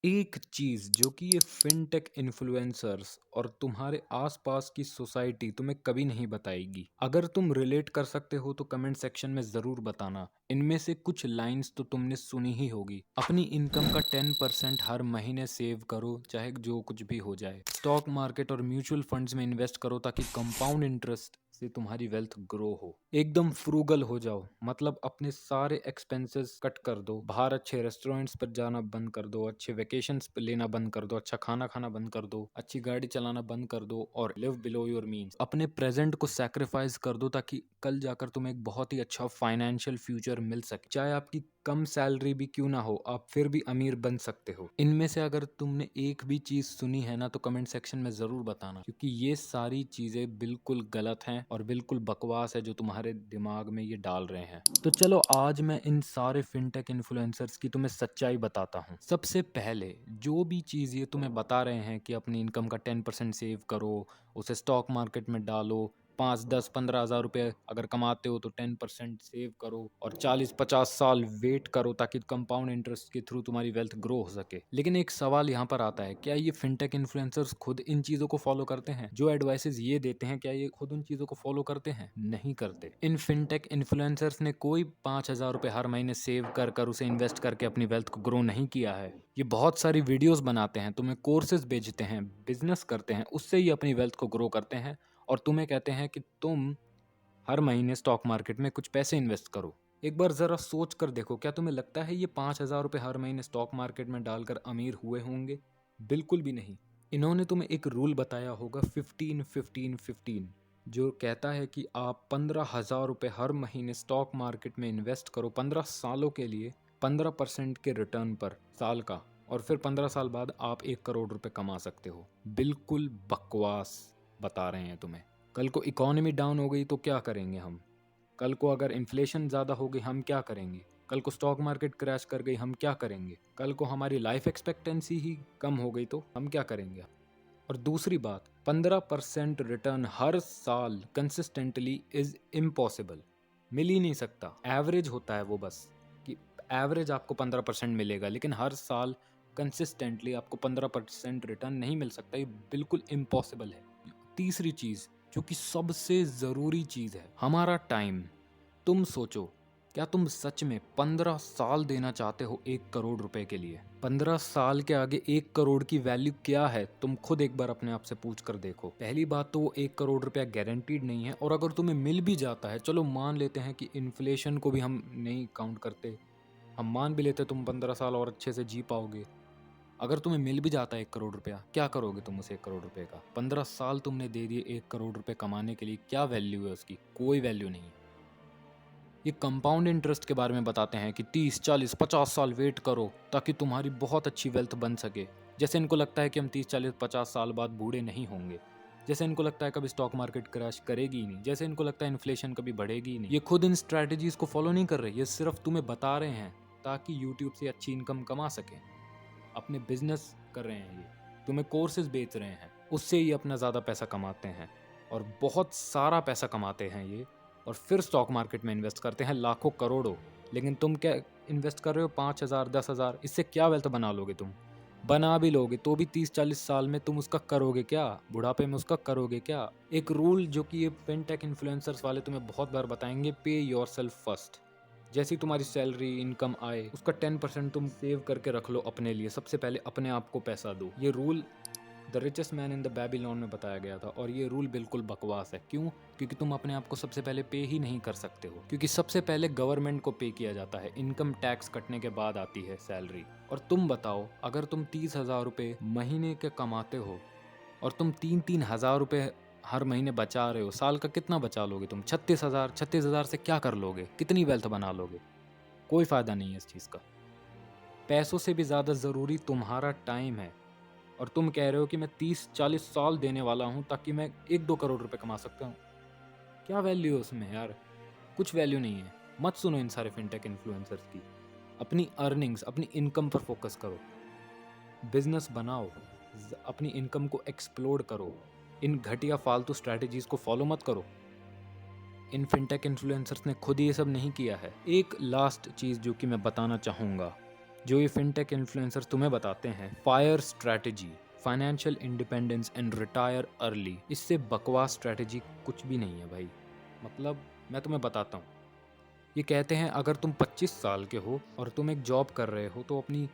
एक चीज़ जो कि ये फ़िनटेक इन्फ्लुएंसर्स और तुम्हारे आस-पास की सोसाइटी तुम्हें कभी नहीं बताएगी। अगर तुम रिलेट कर सकते हो तो कमेंट सेक्शन में ज़रूर बताना। इनमें से कुछ लाइन्स तो तुमने सुनी ही होगी। अपनी इनकम का 10% हर महीने सेव करो, चाहे जो कुछ भी हो जाए। स्टॉक मार्केट और म्यूचुअल फंड्स में इन्वेस्ट करो ताकि कंपाउंड इंटरेस्ट से तुम्हारी वेल्थ ग्रो हो। एकदम फ्रूगल हो जाओ, मतलब अपने सारे एक्सपेंसेस कट कर दो। बाहर अच्छे रेस्टोरेंट्स पर जाना बंद कर दो, अच्छे वेकेशंस पे लेना बंद कर दो, अच्छा खाना खाना बंद कर दो, अच्छी गाड़ी चलाना बंद कर दो और लिव बिलो योर मीन्स। अपने प्रेजेंट को सैक्रिफाइस कर दो ताकि कल जाकर तुम्हें एक बहुत ही अच्छा फाइनेंशियल फ्यूचर मिल सके। चाहे आपकी कम सैलरी भी क्यों ना हो, आप फिर भी अमीर बन सकते हो। इनमें से अगर तुमने एक भी चीज सुनी है ना तो कमेंट सेक्शन में जरूर बताना, क्योंकि ये सारी चीजें बिल्कुल गलत हैं और बिल्कुल बकवास है जो तुम्हारे दिमाग में ये डाल रहे हैं। तो चलो आज मैं इन सारे फिनटेक इन्फ्लुएंसर्स की तुम्हें सच्चाई बताता हूँ। सबसे पहले जो भी चीज ये तुम्हें बता रहे हैं कि अपनी इनकम का 10% सेव करो, उसे स्टॉक मार्केट में डालो, 5, 10, 15 हज़ार रुपये अगर कमाते हो तो 10% सेव करो और 40, 50 साल वेट करो ताकि कंपाउंड इंटरेस्ट के थ्रू तुम्हारी वेल्थ ग्रो हो सके। लेकिन एक सवाल यहाँ पर आता है, क्या ये फिनटेक इन्फ्लुएंसर्स खुद इन चीज़ों को फॉलो करते हैं? जो एडवाइसेस ये देते हैं क्या ये खुद उन चीज़ों को फॉलो करते हैं? नहीं करते। इन फिनटेक इन्फ्लुएंसर्स ने कोई 5 हज़ार रुपये हर महीने सेव कर कर उसे इन्वेस्ट करके अपनी वेल्थ को ग्रो नहीं किया है। ये बहुत सारी वीडियोस बनाते हैं, तुम्हें कोर्सेज बेचते हैं, बिजनेस करते हैं, उससे ही अपनी वेल्थ को ग्रो करते हैं और तुम्हें कहते हैं कि तुम हर महीने स्टॉक मार्केट में कुछ पैसे इन्वेस्ट करो। एक बार जरा सोच कर देखो, क्या तुम्हें लगता है ये 5 हज़ार रुपये हर महीने स्टॉक मार्केट में डालकर अमीर हुए होंगे? बिल्कुल भी नहीं। इन्होंने तुम्हें एक रूल बताया होगा 15-15-15, जो कहता है कि आप 15 हज़ार रुपये हर महीने स्टॉक मार्केट में इन्वेस्ट करो 15 सालों के लिए, 15% के रिटर्न पर साल का, और फिर 15 साल बाद आप 1 करोड़ रुपए कमा सकते हो। बिल्कुल बकवास बता रहे हैं तुम्हें। कल को इकोनॉमी डाउन हो गई तो क्या करेंगे हम? कल को अगर इन्फ्लेशन ज़्यादा हो गई हम क्या करेंगे? कल को स्टॉक मार्केट क्रैश कर गई हम क्या करेंगे? कल को हमारी लाइफ एक्सपेक्टेंसी ही कम हो गई तो हम क्या करेंगे? और दूसरी बात, 15% रिटर्न हर साल कंसिस्टेंटली इज इम्पॉसिबल। मिल ही नहीं सकता। एवरेज होता है वो, बस कि एवरेज आपको 15% मिलेगा, लेकिन हर साल कंसिस्टेंटली आपको 15% रिटर्न नहीं मिल सकता। ये बिल्कुल इम्पॉसिबल है। तीसरी चीज़ जो कि सबसे ज़रूरी चीज़ है, हमारा टाइम। तुम सोचो, क्या तुम सच में 15 साल देना चाहते हो 1 करोड़ रुपए के लिए? 15 साल के आगे 1 करोड़ की वैल्यू क्या है, तुम खुद एक बार अपने आप से पूछ कर देखो। पहली बात तो वो 1 करोड़ रुपया गारंटीड नहीं है, और अगर तुम्हें मिल भी जाता है, चलो मान लेते हैं कि इन्फ्लेशन को भी हम नहीं काउंट करते, हम मान भी लेते तुम 15 साल और अच्छे से जी पाओगे। अगर तुम्हें मिल भी जाता है 1 करोड़ रुपया, क्या करोगे तुम उस 1 करोड़ रुपए का? 15 साल तुमने दे दिए 1 करोड़ रुपए कमाने के लिए, क्या वैल्यू है उसकी? कोई वैल्यू नहीं। ये कंपाउंड इंटरेस्ट के बारे में बताते हैं कि 30, 40, 50 साल वेट करो ताकि तुम्हारी बहुत अच्छी वेल्थ बन सके। जैसे इनको लगता है कि हम 30, 40, 50 साल बाद बूढ़े नहीं होंगे। जैसे इनको लगता है कभी स्टॉक मार्केट क्रैश करेगी ही नहीं। जैसे इनको लगता है इन्फ्लेशन कभी बढ़ेगी ही नहीं। ये खुद इन स्ट्रैटेजीज को फॉलो नहीं कर रहे, ये सिर्फ तुम्हें बता रहे हैं ताकि यूट्यूब से अच्छी इनकम कमा सकें। अपने बिजनेस कर रहे हैं, ये तुम्हें कोर्सेज बेच रहे हैं, उससे ये अपना ज़्यादा पैसा कमाते हैं और बहुत सारा पैसा कमाते हैं ये, और फिर स्टॉक मार्केट में इन्वेस्ट करते हैं लाखों करोड़ों। लेकिन तुम क्या इन्वेस्ट कर रहे हो? 5 हज़ार, 10 हज़ार। इससे क्या वेल्थ बना लोगे तुम? बना भी लोगे तो भी 30, 40 साल में तुम उसका करोगे क्या? बुढ़ापे में उसका करोगे क्या? एक रूल जो कि ये फिनटेक इन्फ्लुएंसर्स वाले तुम्हें बहुत बार बताएंगे, पे योर सेल्फ फर्स्ट। जैसी तुम्हारी सैलरी इनकम आए उसका 10% तुम सेव करके रख लो अपने लिए। सबसे पहले अपने आप को पैसा दो। ये rule the richest man in the Babylon में बताया गया था, और ये रूल बिल्कुल बकवास है। क्यों? क्योंकि तुम अपने आप को सबसे पहले पे ही नहीं कर सकते हो, क्योंकि सबसे पहले गवर्नमेंट को पे किया जाता है। इनकम टैक्स कटने के बाद आती है सैलरी। और तुम बताओ, अगर तुम 30 हज़ार रुपये महीने के कमाते हो और तुम 3-3 हज़ार रुपये हर महीने बचा रहे हो, साल का कितना बचा लोगे तुम? 36 हज़ार। 36 हज़ार से क्या कर लोगे? कितनी वेल्थ बना लोगे? कोई फ़ायदा नहीं है इस चीज़ का। पैसों से भी ज़्यादा ज़रूरी तुम्हारा टाइम है, और तुम कह रहे हो कि मैं 30-40 साल देने वाला हूँ ताकि मैं 1-2 करोड़ रुपए कमा सकता हूँ। क्या वैल्यू है उसमें यार? कुछ वैल्यू नहीं है। मत सुनो इन सारे फिनटेक इन्फ्लुएंसर्स की। अपनी अर्निंग्स, अपनी इनकम पर फोकस करो। बिजनेस बनाओ, अपनी इनकम को एक्सप्लोर करो। इन घटिया फालतू स्ट्रैटेजीज को फॉलो मत करो। इन फिनटेक इन्फ्लुएंसर्स ने खुद ये सब नहीं किया है। एक लास्ट चीज़ जो कि मैं बताना चाहूँगा, जो ये फिनटेक इन्फ्लुएंसर्स तुम्हें बताते हैं fire strategy, financial independence and retire early, इससे बकवास स्ट्रैटेजी कुछ भी नहीं है भाई। मतलब मैं तुम्हें बताता हूँ, ये कहते हैं अगर तुम 25 साल के हो और तुम एक जॉब कर रहे हो तो अपनी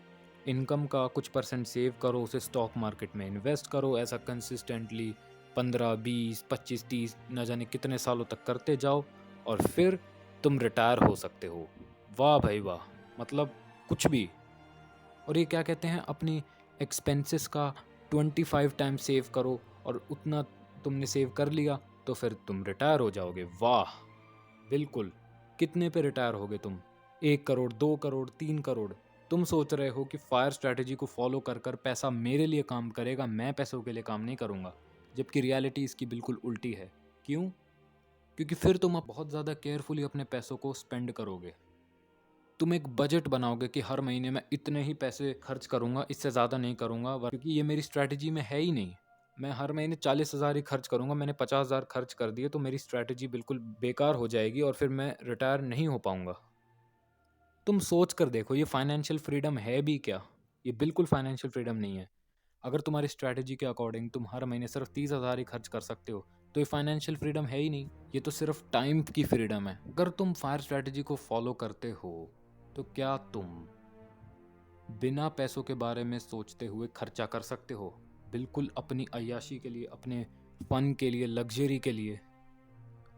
इनकम का कुछ परसेंट सेव करो, उसे स्टॉक मार्केट में इन्वेस्ट करो, ऐसा कंसिस्टेंटली 15, 20, 25, 30 न जाने कितने सालों तक करते जाओ और फिर तुम रिटायर हो सकते हो। वाह भाई वाह, मतलब कुछ भी। और ये क्या कहते हैं, अपनी एक्सपेंसेस का 25 टाइम सेव करो और उतना तुमने सेव कर लिया तो फिर तुम रिटायर हो जाओगे। वाह, बिल्कुल। कितने पे रिटायर होगे तुम? 1 करोड़, 2 करोड़, 3 करोड़? तुम सोच रहे हो कि फायर स्ट्रैटेजी को फॉलो कर कर पैसा मेरे लिए काम करेगा, मैं पैसों के लिए काम नहीं करूँगा, जबकि रियलिटी इसकी बिल्कुल उल्टी है। क्यों? क्योंकि फिर तुम अब बहुत ज़्यादा केयरफुली अपने पैसों को स्पेंड करोगे। तुम एक बजट बनाओगे कि हर महीने मैं इतने ही पैसे खर्च करूँगा, इससे ज़्यादा नहीं करूँगा, क्योंकि ये मेरी स्ट्रैटेजी में है ही नहीं। मैं हर महीने 40,000 ही खर्च करूँगा, मैंने 50,000 खर्च कर दिए तो मेरी स्ट्रैटेजी बिल्कुल बेकार हो जाएगी और फिर मैं रिटायर नहीं हो पाऊँगा। तुम सोच कर देखो, ये फाइनेंशियल फ्रीडम है भी क्या? ये बिल्कुल फाइनेंशियल फ्रीडम नहीं है। अगर तुम्हारी स्ट्रैटेजी के अकॉर्डिंग तुम हर महीने सिर्फ 30,000 ही खर्च कर सकते हो तो ये फाइनेंशियल फ्रीडम है ही नहीं, ये तो सिर्फ टाइम की फ्रीडम है। अगर तुम फायर स्ट्रैटेजी को फॉलो करते हो तो क्या तुम बिना पैसों के बारे में सोचते हुए खर्चा कर सकते हो? बिल्कुल अपनी अय्याशी के लिए, अपने फन के लिए, लग्जरी के लिए।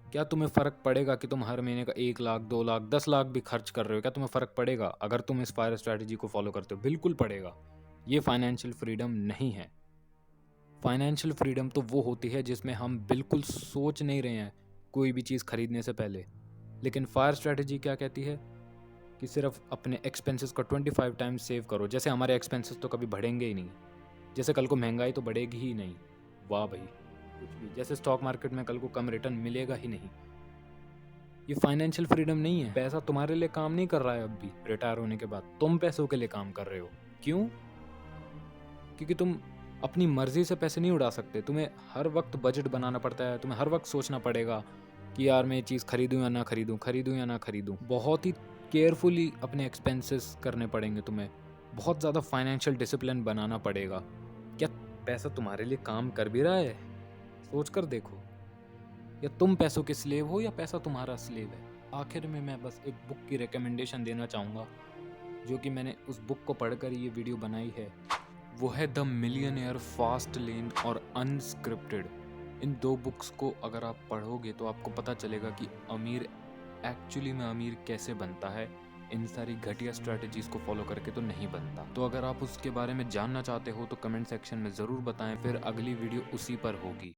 क्या तुम्हें फ़र्क पड़ेगा कि तुम हर महीने का 1 लाख, 2 लाख, 10 लाख भी खर्च कर रहे हो? क्या तुम्हें फ़र्क पड़ेगा अगर तुम इस फायर स्ट्रैटेजी को फॉलो करते हो? बिल्कुल पड़ेगा। ये फाइनेंशियल फ्रीडम नहीं है। फाइनेंशियल फ्रीडम तो वो होती है जिसमें हम बिल्कुल सोच नहीं रहे हैं कोई भी चीज़ खरीदने से पहले। लेकिन फायर स्ट्रैटेजी क्या कहती है कि सिर्फ अपने एक्सपेंसेस का 25 टाइम्स सेव करो। जैसे हमारे एक्सपेंसेस तो कभी बढ़ेंगे ही नहीं, जैसे कल को महंगाई तो बढ़ेगी ही नहीं। वाह भाई, कुछ भी। जैसे स्टॉक मार्केट में कल को कम रिटर्न मिलेगा ही नहीं। ये फाइनेंशियल फ्रीडम नहीं है। पैसा तुम्हारे लिए काम नहीं कर रहा है अब भी रिटायर होने के बाद, तुम पैसों के लिए काम कर रहे हो। क्यों? क्योंकि तुम अपनी मर्जी से पैसे नहीं उड़ा सकते, तुम्हें हर वक्त बजट बनाना पड़ता है, तुम्हें हर वक्त सोचना पड़ेगा कि यार मैं ये चीज़ खरीदूं या ना खरीदूं, खरीदूं या ना खरीदूं। बहुत ही केयरफुली अपने एक्सपेंसेस करने पड़ेंगे तुम्हें, बहुत ज़्यादा फाइनेंशियल डिसिप्लिन बनाना पड़ेगा। क्या पैसा तुम्हारे लिए काम कर भी रहा है? सोच कर देखो। या तुम पैसों के स्लेव हो या पैसा तुम्हारा स्लेव है? आखिर में मैं बस एक बुक की रिकमेंडेशन देना चाहूँगा, जो कि मैंने उस बुक को पढ़कर ये वीडियो बनाई है। वो है द मिलियनेयर, फास्ट लेन और अनस्क्रिप्टेड। इन 2 बुक्स को अगर आप पढ़ोगे तो आपको पता चलेगा कि अमीर एक्चुअली में अमीर कैसे बनता है। इन सारी घटिया स्ट्रैटेजीज को फॉलो करके तो नहीं बनता। तो अगर आप उसके बारे में जानना चाहते हो तो कमेंट सेक्शन में ज़रूर बताएं, फिर अगली वीडियो उसी पर होगी।